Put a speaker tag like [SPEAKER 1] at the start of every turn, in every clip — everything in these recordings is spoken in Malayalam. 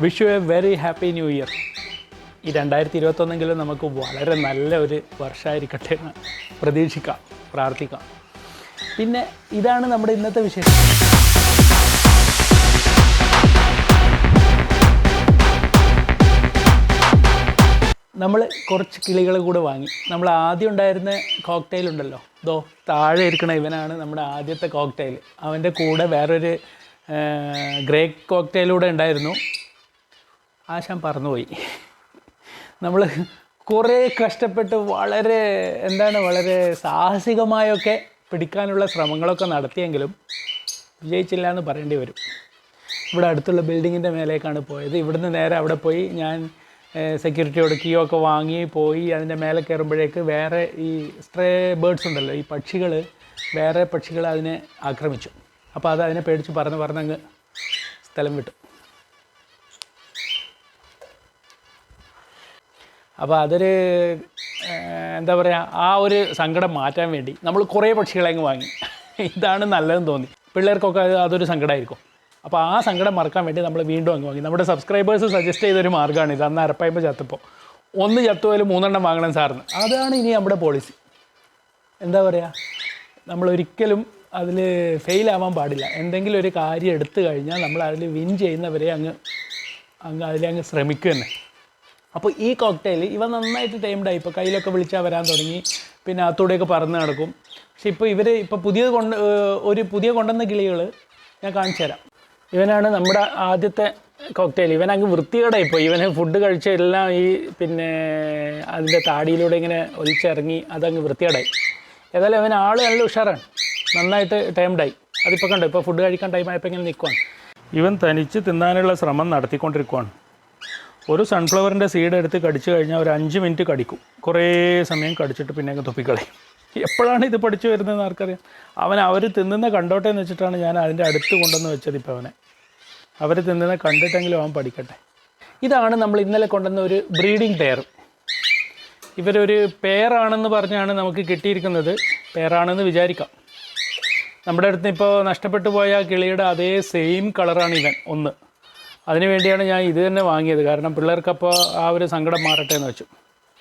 [SPEAKER 1] Wish you A very happy new year. ഈ 2021 നമുക്ക് വളരെ നല്ല ഒരു വർഷമായിരിക്കട്ടെ എന്ന് പ്രതീക്ഷിക്കാം, പ്രാർത്ഥിക്കാം. പിന്നെ ഇതാണ് നമ്മുടെ ഇന്നത്തെ വിഷയം. നമ്മൾ കുറച്ച് കിളികൾ കൂടെ വാങ്ങി. നമ്മൾ ആദ്യം ഉണ്ടായിരുന്ന കോക്ടെയിൽ ഉണ്ടല്ലോ, താഴെ ഇരിക്കണ ഇവനാണ് നമ്മുടെ ആദ്യത്തെ കോക്ടെയിൽ. അവൻ്റെ കൂടെ വേറൊരു ഗ്രേ കോക്ടെയിലൂടെ ഉണ്ടായിരുന്നു. ആശാൻ പറന്നുപോയി. നമ്മൾ കുറേ കഷ്ടപ്പെട്ട് വളരെ സാഹസികമായൊക്കെ പിടിക്കാനുള്ള ശ്രമങ്ങളൊക്കെ നടത്തിയെങ്കിലും വിജയിച്ചില്ല എന്ന് പറയേണ്ടി വരും. ഇവിടെ അടുത്തുള്ള ബിൽഡിങ്ങിൻ്റെ മേലേക്കാണ് പോയത്. ഇവിടുന്ന് നേരെ അവിടെ പോയി ഞാൻ സെക്യൂരിറ്റിയോട് കീയോ ഒക്കെ വാങ്ങി പോയി. അതിൻ്റെ മേലെ കയറുമ്പോഴേക്ക് വേറെ ഈ സ്ട്രേ ബേർഡ്സ് ഉണ്ടല്ലോ, ഈ പക്ഷികൾ, വേറെ പക്ഷികൾ അതിനെ ആക്രമിച്ചു. അപ്പോൾ അത് അതിനെ പേടിച്ച് പറഞ്ഞങ്ങ് സ്ഥലം വിട്ടു. അപ്പോൾ അതൊരു എന്താ പറയുക, ആ ഒരു സങ്കടം മാറ്റാൻ വേണ്ടി നമ്മൾ കുറേ പക്ഷികളെ അങ്ങ് വാങ്ങി. ഇതാണ് നല്ലതെന്ന് തോന്നി. പിള്ളേർക്കൊക്കെ അതൊരു സങ്കടമായിരിക്കും. അപ്പോൾ ആ സങ്കടം മറക്കാൻ വേണ്ടി നമ്മൾ വീണ്ടും അങ്ങ് വാങ്ങി. നമ്മുടെ സബ്സ്ക്രൈബേഴ്സ് സജസ്റ്റ് ചെയ്തൊരു മാർഗ്ഗമാണ് ഇത്. അന്ന് അരപ്പയമ്പോൾ ചത്തപ്പോൾ ഒന്ന് ചത്തുപോയാലും 3 വാങ്ങണം സാറിന്. അതാണ് ഇനി നമ്മുടെ പോളിസി. എന്താ പറയുക, നമ്മളൊരിക്കലും അതിൽ ഫെയിലാവാൻ പാടില്ല. എന്തെങ്കിലും ഒരു കാര്യം എടുത്തു കഴിഞ്ഞാൽ നമ്മൾ അതിൽ വിൻ ചെയ്യുന്നവരെ അതിലങ്ങ് ശ്രമിക്കുക തന്നെ. അപ്പോൾ ഈ കോക്ടെയിൽ ഇവ നന്നായിട്ട് ടൈംഡായി. ഇപ്പോൾ കയ്യിലൊക്കെ വിളിച്ചാൽ വരാൻ തുടങ്ങി. പിന്നെ അകത്തൂടെയൊക്കെ പറന്ന് നടക്കും. പക്ഷേ ഇപ്പോൾ പുതിയ കൊണ്ടുവന്ന കിളികൾ ഞാൻ കാണിച്ചു തരാം. ഇവനാണ് നമ്മുടെ ആദ്യത്തെ കോക്ടെയിൽ. ഇവനങ്ങ് വൃത്തികേടായിപ്പോയി. ഇവന് ഫുഡ് കഴിച്ച എല്ലാം ഈ പിന്നെ അതിൻ്റെ താടിയിലൂടെ ഇങ്ങനെ ഒലിച്ചിറങ്ങി അതങ്ങ് വൃത്തികേടായി. ഏതായാലും അവൻ ആൾ നല്ല ഉഷാറാണ്, നന്നായിട്ട് ടൈംഡായി. അതിപ്പോൾ കണ്ടോ, ഇപ്പോൾ ഫുഡ് കഴിക്കാൻ ടൈമായപ്പോൾ ഇങ്ങനെ നിൽക്കുവാണ്. ഇവൻ തനിച്ച് തിന്നാനുള്ള ശ്രമം നടത്തിക്കൊണ്ടിരിക്കുവാണ്. ഒരു സൺഫ്ലവറിൻ്റെ സീഡ് എടുത്ത് കടിച്ചു കഴിഞ്ഞാൽ ഒരു 5 മിനിറ്റ് കടിക്കും. കുറേ സമയം കടിച്ചിട്ട് പിന്നെ അങ്ങ് തുപ്പിക്കളയും. എപ്പോഴാണ് ഇത് പഠിച്ചു വരുന്നതെന്ന് ആർക്കറിയാം. അവർ തിന്നുന്ന കണ്ടോട്ടെ എന്ന് വെച്ചിട്ടാണ് ഞാൻ അതിൻ്റെ അടുത്ത് കൊണ്ടുവന്ന് വെച്ചത്. ഇപ്പോൾ അവർ തിന്നുന്ന കണ്ടിട്ടെങ്കിലും അവൻ പഠിക്കട്ടെ. ഇതാണ് നമ്മൾ ഇന്നലെ കൊണ്ടുവന്ന ഒരു ബ്രീഡിംഗ് പെയർ. ഇവരൊരു പെയറാണെന്ന് പറഞ്ഞാണ് നമുക്ക് കിട്ടിയിരിക്കുന്നത്. പെയറാണെന്ന് വിചാരിക്കാം. നമ്മുടെ അടുത്ത് ഇപ്പോൾ നഷ്ടപ്പെട്ടു പോയ കിളിയുടെ അതേ സെയിം കളറാണ് ഇവൻ ഒന്ന്. അതിനു വേണ്ടിയാണ് ഞാൻ ഇത് തന്നെ വാങ്ങിയത്. കാരണം പിള്ളേർക്കപ്പോൾ ആ ഒരു സങ്കടം മാറട്ടെ എന്ന് വെച്ചു.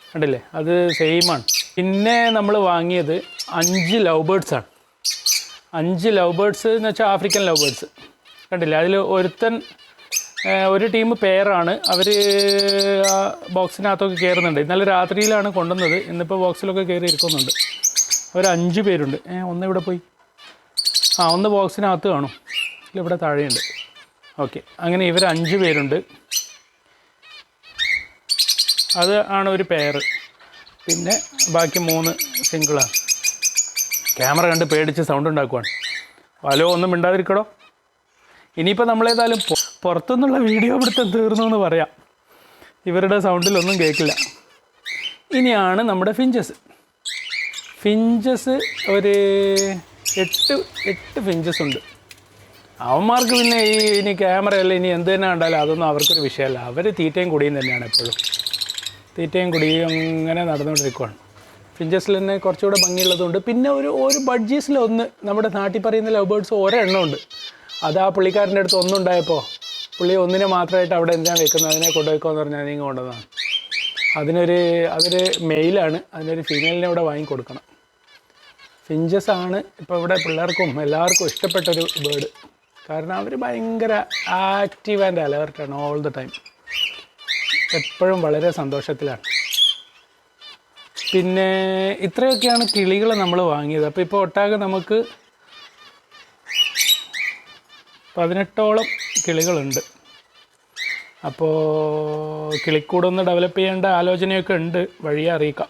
[SPEAKER 1] കണ്ടില്ലേ, അത് സെയിമാണ്. പിന്നെ നമ്മൾ വാങ്ങിയത് 5 ലവ് ബേർഡ്സാണ്. 5 ലവ് ബേർഡ്സ് എന്ന് വെച്ചാൽ ആഫ്രിക്കൻ ലവ് ബേർഡ്സ്. കണ്ടില്ലേ, അതിൽ ഒരു ടീം പെയറാണ്. അവർ ആ ബോക്സിനകത്തൊക്കെ കയറുന്നുണ്ട്. ഇന്നലെ രാത്രിയിലാണ് കൊണ്ടുവന്നത്. ഇന്നിപ്പോൾ ബോക്സിലൊക്കെ കയറി ഇരിക്കുന്നുണ്ട്. അവർ 5 പേരുണ്ട്. ഒന്ന് ഇവിടെ പോയി, ഒന്ന് ബോക്സിനകത്ത് കാണും, ഇവിടെ താഴെയുണ്ട്. ഓക്കെ, അങ്ങനെ ഇവർ 5 പേരുണ്ട്. അത് ആണ് ഒരു പെയർ. പിന്നെ ബാക്കി 3 സിംഗിളാണ്. ക്യാമറ കണ്ട് പേടിച്ച് സൗണ്ട് ഉണ്ടാക്കുവാണ്. ഹലോ, ഒന്നും മിണ്ടാതിരിക്കടോ. ഇനിയിപ്പോൾ നമ്മളേതായാലും പുറത്തുനിന്നുള്ള വീഡിയോ പിടുത്തം തീർന്നു എന്ന് പറയാം. ഇവരുടെ സൗണ്ടിലൊന്നും കേൾക്കില്ല. ഇനിയാണ് നമ്മുടെ ഫിഞ്ചസ് ഒരു 8 ഫിഞ്ചസ് ഉണ്ട്. അവന്മാർക്ക് പിന്നെ ഇനി ക്യാമറയല്ല, ഇനി എന്ത് തന്നെ കണ്ടാലും അതൊന്നും അവർക്കൊരു വിഷയമല്ല. അവർ തീറ്റയും കുടിയും തന്നെയാണ് എപ്പോഴും. തീറ്റയും കുടിയും അങ്ങനെ നടന്നുകൊണ്ടിരിക്കുകയാണ്. ഫിഞ്ചസിൽ തന്നെ കുറച്ചുകൂടെ ഭംഗിയുള്ളതുണ്ട്. പിന്നെ ഒരു ബഡ്ജീസിലൊന്ന് നമ്മുടെ നാട്ടിൽ പറയുന്ന ലവ് ബേർഡ്സ് ഒരെണ്ണം ഉണ്ട്. അത് ആ പുള്ളിക്കാരൻ്റെ അടുത്ത് ഒന്നുണ്ടായപ്പോൾ പുള്ളി ഒന്നിനെ മാത്രമായിട്ട് അവിടെ എന്തിനാണ് വെക്കുന്നത്, അതിനെ കൊണ്ടുപോയിക്കോന്ന് പറഞ്ഞാൽ നിങ്ങൾ കൊണ്ടുവന്നതാണ്. അതൊരു മെയിലാണ്. അതിനൊരു ഫീമെയിലിനെ ഇവിടെ വാങ്ങിക്കൊടുക്കണം. ഫിഞ്ചസാണ് ഇപ്പോൾ ഇവിടെ പിള്ളേർക്കും എല്ലാവർക്കും ഇഷ്ടപ്പെട്ടൊരു ബേർഡ്. കാരണം അവർ ഭയങ്കര ആക്റ്റീവ് ആൻഡ് അലേർട്ടാണ് ഓൾ ദ ടൈം. എപ്പോഴും വളരെ സന്തോഷത്തിലാണ്. പിന്നെ ഇത്രയൊക്കെയാണ് കിളികൾ നമ്മൾ വാങ്ങിയത്. അപ്പോൾ ഇപ്പോൾ ഒട്ടാകെ നമുക്ക് 18ഓളം കിളികളുണ്ട്. അപ്പോൾ കിളിക്കൂടൊന്ന് ഡെവലപ്പ് ചെയ്യേണ്ട ആലോചനയൊക്കെ ഉണ്ട്, വഴിയെ അറിയിക്കാം.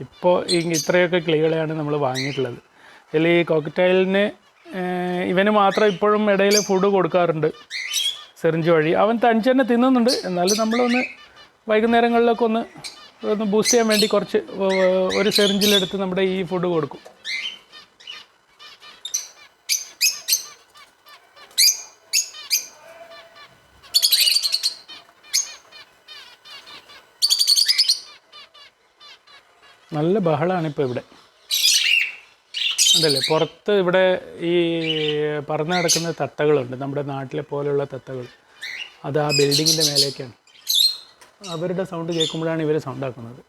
[SPEAKER 1] ഇപ്പോൾ ഇത്രയൊക്കെ കിളികളെയാണ് നമ്മൾ വാങ്ങിയിട്ടുള്ളത്. ഇതിൽ ഈ കോക്ടെയിലിന് ഇവന് മാത്രം ഇപ്പോഴും ഇടയിൽ ഫുഡ് കൊടുക്കാറുണ്ട് സിറിഞ്ച് വഴി. അവൻ തനിച്ച് തന്നെ തിന്നുന്നുണ്ട്. എന്നാലും നമ്മളൊന്ന് വൈകുന്നേരങ്ങളിലൊക്കെ ഒന്ന് ബൂസ്റ്റ് ചെയ്യാൻ വേണ്ടി കുറച്ച് ഒരു സിറിഞ്ചിലെടുത്ത് നമ്മുടെ ഈ ഫുഡ് കൊടുക്കും. നല്ല ബഹളമാണിപ്പോൾ ഇവിടെ. അതല്ലേ, പുറത്ത് ഇവിടെ ഈ പറന്ന് കിടക്കുന്ന തത്തകളുണ്ട്, നമ്മുടെ നാട്ടിലെ പോലെയുള്ള തത്തകൾ. അത് ആ ബിൽഡിങ്ങിൻ്റെ മേലേക്കാണ്. അവരുടെ സൗണ്ട് കേൾക്കുമ്പോഴാണ് ഇവർ സൗണ്ടാക്കുന്നത്.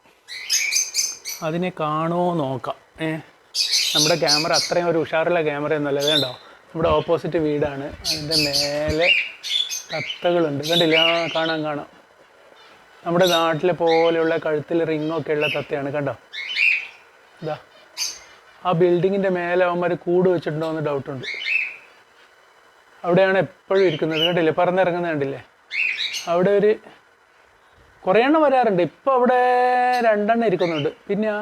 [SPEAKER 1] അതിനെ കാണുമോ നോക്കാം. നമ്മുടെ ക്യാമറ അത്രയും ഒരു ഉഷാറുള്ള ക്യാമറ ഒന്നുമല്ല. അതുകൊണ്ടോ നമ്മുടെ ഓപ്പോസിറ്റ് വീടാണ്, അതിൻ്റെ മേലെ തത്തകളുണ്ട്. കണ്ടില്ല? കാണാം. നമ്മുടെ നാട്ടിലെ പോലെയുള്ള കഴുത്തിൽ റിങ്ങൊക്കെ ഉള്ള തത്തയാണ്. കണ്ടോ? ഇതാ ആ ബിൽഡിങ്ങിൻ്റെ മേലെ അവന്മാർ കൂട് വെച്ചിട്ടുണ്ടോ എന്ന് ഡൗട്ടുണ്ട്. അവിടെയാണ് എപ്പോഴും ഇരിക്കുന്നത്. കണ്ടില്ലേ? പറന്നിറങ്ങുന്നത് കണ്ടില്ലേ? അവിടെ ഒരു കുറേ എണ്ണം വരാറുണ്ട്. ഇപ്പോൾ അവിടെ 2 എണ്ണം ഇരിക്കുന്നുണ്ട്. പിന്നെ ആ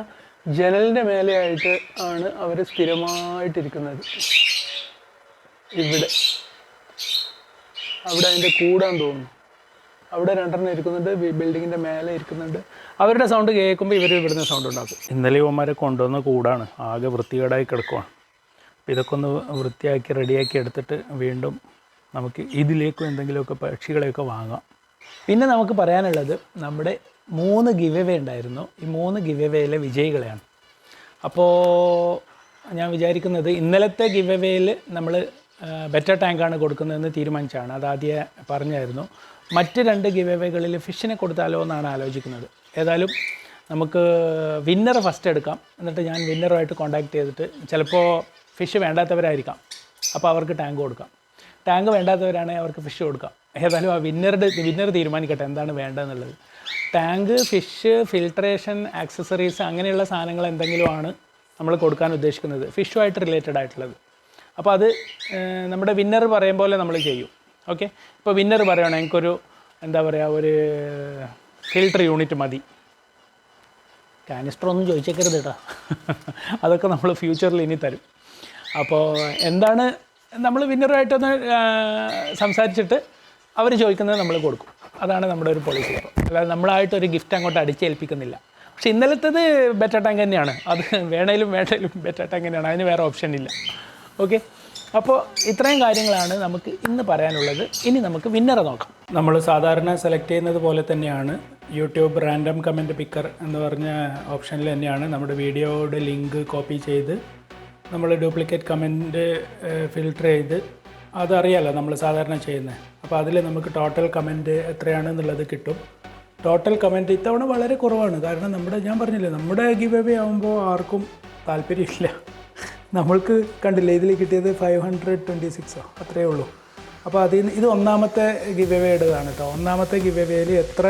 [SPEAKER 1] ജനലിൻ്റെ മേലെയായിട്ട് ആണ് അവർ സ്ഥിരമായിട്ടിരിക്കുന്നത്. അവിടെ അതിൻ്റെ കൂടാന്ന് തോന്നുന്നു. അവിടെ 2 എണ്ണം ഇരിക്കുന്നുണ്ട്, ബിൽഡിങ്ങിൻ്റെ മേലെ ഇരിക്കുന്നുണ്ട്. അവരുടെ സൗണ്ട് കേൾക്കുമ്പോൾ ഇവർ ഇവിടുന്ന് സൗണ്ട് ഉണ്ടാക്കും. ഇന്നലെ ഇവന്മാരെ കൊണ്ടുവന്ന കൂടാണ്, ആകെ വൃത്തികേടായി കിടക്കുവാണ്. അപ്പോൾ ഇതൊക്കെ ഒന്ന് വൃത്തിയാക്കി റെഡിയാക്കി എടുത്തിട്ട് വീണ്ടും നമുക്ക് ഇതിലേക്കും എന്തെങ്കിലുമൊക്കെ പക്ഷികളെയൊക്കെ വാങ്ങാം. പിന്നെ നമുക്ക് പറയാനുള്ളത് നമ്മുടെ 3 ഗിവ് അവേ ഉണ്ടായിരുന്നു. ഈ 3 ഗിവ് അവേയിലെ വിജയികളെയാണ്. അപ്പോൾ ഞാൻ വിചാരിക്കുന്നത് ഇന്നലത്തെ ഗിവ് അവേയിൽ നമ്മൾ ബെറ്റർ ടാങ്കാണ് കൊടുക്കുന്നതെന്ന് തീരുമാനിച്ചാണ്. അതാദ്യം പറഞ്ഞായിരുന്നു. മറ്റ് 2 ഗിവ് അവേകളിൽ ഫിഷിനെ കൊടുത്താലോ എന്നാണ് ആലോചിക്കുന്നത്. ഏതായാലും നമുക്ക് വിന്നർ ഫസ്റ്റ് എടുക്കാം. എന്നിട്ട് ഞാൻ വിന്നറുമായിട്ട് കോൺടാക്ട് ചെയ്തിട്ട്, ചിലപ്പോൾ ഫിഷ് വേണ്ടാത്തവരായിരിക്കാം, അപ്പോൾ അവർക്ക് ടാങ്ക് കൊടുക്കാം. ടാങ്ക് വേണ്ടാത്തവരാണെങ്കിൽ അവർക്ക് ഫിഷ് കൊടുക്കാം. ഏതായാലും ആ വിന്നർ തീരുമാനിക്കട്ടെ എന്താണ് വേണ്ടതെന്നുള്ളത്. ടാങ്ക്, ഫിഷ്, ഫിൽട്രേഷൻ, ആക്സസറീസ് അങ്ങനെയുള്ള സാധനങ്ങൾ എന്തെങ്കിലുമാണ് നമ്മൾ കൊടുക്കാൻ ഉദ്ദേശിക്കുന്നത്, ഫിഷുമായിട്ട് റിലേറ്റഡ് ആയിട്ടുള്ളത്. അപ്പോൾ അത് നമ്മുടെ വിന്നർ പറയും പോലെ നമ്മൾ ചെയ്യും. ഓക്കെ, ഇപ്പോൾ വിന്നർ പറയുകയാണ് എനിക്കൊരു ഒരു ഫിൽട്ടർ യൂണിറ്റ് മതി. കാനിസ്റ്റർ ഒന്നും ചോദിച്ചേക്കരുത് കേട്ടോ, അതൊക്കെ നമ്മൾ ഫ്യൂച്ചറിൽ ഇനി തരും. അപ്പോൾ എന്താണ് നമ്മൾ വിന്നറുമായിട്ടൊന്ന് സംസാരിച്ചിട്ട് അവർ ചോദിക്കുന്നത് നമ്മൾ കൊടുക്കും. അതാണ് നമ്മുടെ ഒരു പോളിസി. അപ്പോൾ അല്ലാതെ നമ്മളായിട്ടൊരു ഗിഫ്റ്റ് അങ്ങോട്ട് അടിച്ചേൽപ്പിക്കുന്നില്ല. പക്ഷേ ഇന്നലത്തേത് ബെറ്റർ ടാങ്ക് തന്നെയാണ്. അത് വേണേലും ബെറ്റർ ടാങ്ക് തന്നെയാണ്, അതിന് വേറെ ഓപ്ഷൻ ഇല്ല. ഓക്കെ, അപ്പോൾ ഇത്രയും കാര്യങ്ങളാണ് നമുക്ക് ഇന്ന് പറയാനുള്ളത്. ഇനി നമുക്ക് വിന്നറെ നോക്കാം. നമ്മൾ സാധാരണ സെലക്ട് ചെയ്യുന്നത് പോലെ തന്നെയാണ്. യൂട്യൂബ് റാൻഡം കമൻറ്റ് പിക്കർ എന്ന് പറഞ്ഞ ഓപ്ഷനിൽ തന്നെയാണ് നമ്മുടെ വീഡിയോയുടെ ലിങ്ക് കോപ്പി ചെയ്ത് നമ്മൾ ഡ്യൂപ്ലിക്കേറ്റ് കമൻറ്റ് ഫിൽട്ടർ ചെയ്ത്, അതറിയാമല്ലോ നമ്മൾ സാധാരണ ചെയ്യുന്നത്. അപ്പോൾ അതിൽ നമുക്ക് ടോട്ടൽ കമൻറ്റ് എത്രയാണെന്നുള്ളത് കിട്ടും. ടോട്ടൽ കമൻറ്റ് ഇത്തവണ വളരെ കുറവാണ്. കാരണം ഞാൻ പറഞ്ഞില്ലേ, നമ്മുടെ ഗിവ് അവേ ആകുമ്പോൾ ആർക്കും താല്പര്യമില്ല. നമ്മൾക്ക് കണ്ടില്ലേ, ഇതിൽ കിട്ടിയത് 526 അത്രയേ ഉള്ളൂ. അപ്പോൾ ഇത് ഒന്നാമത്തെ ഗിവ് അവേയുടേതാണ് കേട്ടോ. ഒന്നാമത്തെ ഗിവ് അവേയിൽ എത്ര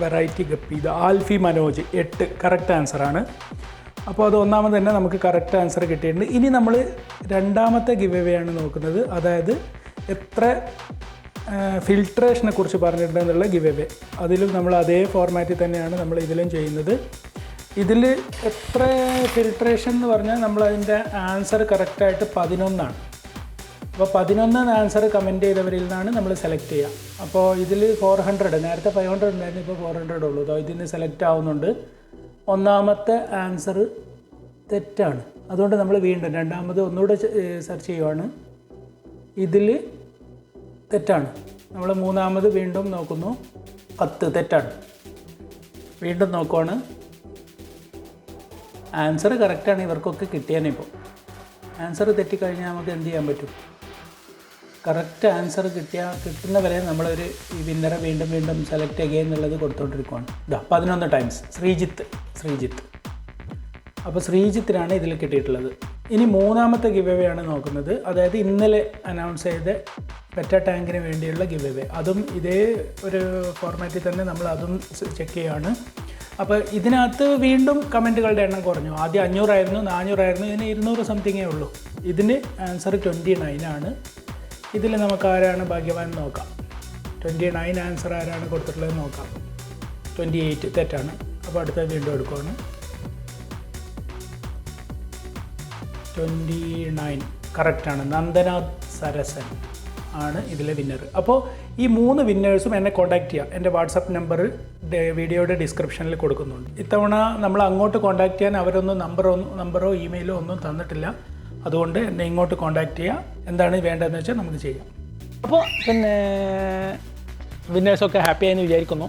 [SPEAKER 1] വെറൈറ്റി ഗപ്പി, ഇത് ആൽഫി മനോജ് 8 കറക്റ്റ് ആൻസറാണ്. അപ്പോൾ അത് ഒന്നാമത് തന്നെ നമുക്ക് കറക്റ്റ് ആൻസർ കിട്ടിയിട്ടുണ്ട്. ഇനി നമ്മൾ രണ്ടാമത്തെ ഗിവ് അവേ ആണ് നോക്കുന്നത്. അതായത് എത്ര ഫിൽട്രേഷനെ കുറിച്ച് പറഞ്ഞിട്ടുണ്ടെന്നുള്ള ഗിവ് അവേ. അതിലും നമ്മൾ അതേ ഫോർമാറ്റിൽ തന്നെയാണ് നമ്മൾ ഇതിലും ചെയ്യുന്നത്. ഇതിൽ എത്ര ഫിൽട്രേഷൻ എന്ന് പറഞ്ഞാൽ നമ്മളതിൻ്റെ ആൻസർ കറക്റ്റായിട്ട് 11 ആണ്. അപ്പോൾ 11 ആൻസർ കമൻറ്റ് ചെയ്തവരിൽ നിന്നാണ് നമ്മൾ സെലക്ട് ചെയ്യുക. അപ്പോൾ ഇതിൽ 400, നേരത്തെ 500 ഉണ്ടായിരുന്നു, ഇപ്പോൾ 400 ഉള്ളൂ. അപ്പോൾ ഇതിന് സെലക്ട് ആവുന്നുണ്ട്. ഒന്നാമത്തെ ആൻസർ തെറ്റാണ്. അതുകൊണ്ട് നമ്മൾ വീണ്ടും രണ്ടാമത് ഒന്നുകൂടെ സെർച്ച് ചെയ്യുവാണ്. ഇതിൽ തെറ്റാണ്. നമ്മൾ മൂന്നാമത് വീണ്ടും നോക്കുന്നു, 10 തെറ്റാണ്. വീണ്ടും നോക്കുവാണ്, ആൻസർ കറക്റ്റാണ്. ഇവർക്കൊക്കെ കിട്ടിയാനിപ്പോൾ ആൻസർ തെറ്റിക്കഴിഞ്ഞാൽ നമുക്ക് എന്ത് ചെയ്യാൻ പറ്റും? കറക്റ്റ് ആൻസർ കിട്ടുന്നവരെ നമ്മളൊരു ഈ വിന്നറെ വീണ്ടും സെലക്ട് ചെയ്യുക എന്നുള്ളത് കൊടുത്തുകൊണ്ടിരിക്കുകയാണ്. 11 ടൈംസ് ശ്രീജിത്ത്. അപ്പോൾ ശ്രീജിത്തിനാണ് ഇതിൽ കിട്ടിയിട്ടുള്ളത്. ഇനി മൂന്നാമത്തെ ഗിവ് അവേ ആണ് നോക്കുന്നത്. അതായത് ഇന്നലെ അനൗൺസ് ചെയ്ത പെറ്റ ടാങ്കിന് വേണ്ടിയുള്ള ഗിവ് അവേ. അതും ഇതേ ഒരു ഫോർമാറ്റിൽ തന്നെ നമ്മൾ അതും ചെക്ക് ചെയ്യുകയാണ്. അപ്പോൾ ഇതിനകത്ത് വീണ്ടും കമൻറ്റുകളുടെ എണ്ണം കുറഞ്ഞു. ആദ്യം 500 ആയിരുന്നു, 400 ആയിരുന്നു, ഇതിന് 200 സംതിങ്ങേ ഉള്ളൂ. ഇതിന് ആൻസർ 29 ആണ്. ഇതിൽ നമുക്ക് ആരാണ് ഭാഗ്യവാൻ നോക്കാം. 29 ആൻസർ ആരാണ് കൊടുത്തിട്ടുള്ളത് നോക്കാം. 28 തെറ്റാണ്. അപ്പോൾ അടുത്ത വീണ്ടും എടുക്കുകയാണ്. 29 കറക്റ്റാണ്. നന്ദനാഥ് സരസൻ ആണ് ഇതിലെ വിന്നർ. അപ്പോൾ ഈ 3 വിന്നേഴ്സും എന്നെ കോൺടാക്ട് ചെയ്യുക. എൻ്റെ വാട്സപ്പ് നമ്പർ വീഡിയോയുടെ ഡിസ്ക്രിപ്ഷനിൽ കൊടുക്കുന്നുണ്ട്. ഇത്തവണ നമ്മൾ അങ്ങോട്ട് കോൺടാക്ട് ചെയ്യാൻ അവരൊന്നും നമ്പറോ ഇമെയിലോ ഒന്നും തന്നിട്ടില്ല. അതുകൊണ്ട് എന്നെ ഇങ്ങോട്ട് കോൺടാക്ട് ചെയ്യുക. എന്താണ് വേണ്ടതെന്ന് വെച്ചാൽ നമുക്ക് ചെയ്യാം. അപ്പോൾ പിന്നെ വിന്നേഴ്സൊക്കെ ഹാപ്പിയായെന്ന് വിചാരിക്കുന്നു.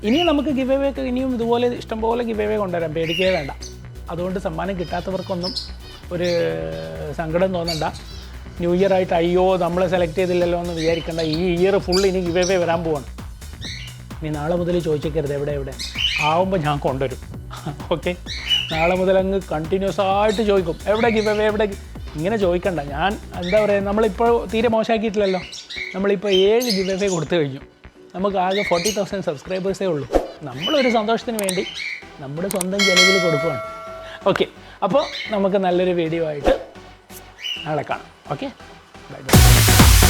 [SPEAKER 1] ഇനിയും നമുക്ക് ഗിവ് അവേ ഒക്കെ ഇനിയും ഇതുപോലെ ഇഷ്ടംപോലെ ഗിവ് അവേ കൊണ്ടുവരാം, പേടിക്കേ വേണ്ട. അതുകൊണ്ട് സമ്മാനം കിട്ടാത്തവർക്കൊന്നും ഒരു സങ്കടം തോന്നണ്ട. ന്യൂ ഇയർ ആയിട്ട് അയ്യോ നമ്മളെ സെലക്ട് ചെയ്തില്ലല്ലോ എന്ന് വിചാരിക്കേണ്ട. ഈ ഇയർ ഫുൾ ഇനി ഗിവ് അവേ വരാൻ പോവാണ്. ഇനി നാളെ മുതൽ ചോദിച്ചേക്കരുത് എവിടെ ആവുമ്പോൾ ഞാൻ കൊണ്ടുവരും. ഓക്കെ, നാളെ മുതൽ അങ്ങ് കണ്ടിന്യൂസ് ആയിട്ട് ചോദിക്കും എവിടെ ഗിവ് അവേ എവിടെ. ഇങ്ങനെ ചോദിക്കണ്ട. ഞാൻ എന്താ പറയുക, നമ്മളിപ്പോൾ തീരെ മോശമാക്കിയിട്ടില്ലല്ലോ. നമ്മളിപ്പോൾ 7 ഗിവ് അവേ കൊടുത്തു കഴിഞ്ഞു. നമുക്ക് ആകെ 40,000 സബ്സ്ക്രൈബേഴ്സേ ഉള്ളൂ. നമ്മളൊരു സന്തോഷത്തിന് വേണ്ടി നമ്മുടെ സ്വന്തം ചിലവിൽ കൊടുക്കുകയാണ്. ഓക്കെ, അപ്പോൾ നമുക്ക് നല്ലൊരു വീഡിയോ ആയിട്ട് നാളെ കാണാം. Okay, bye bye.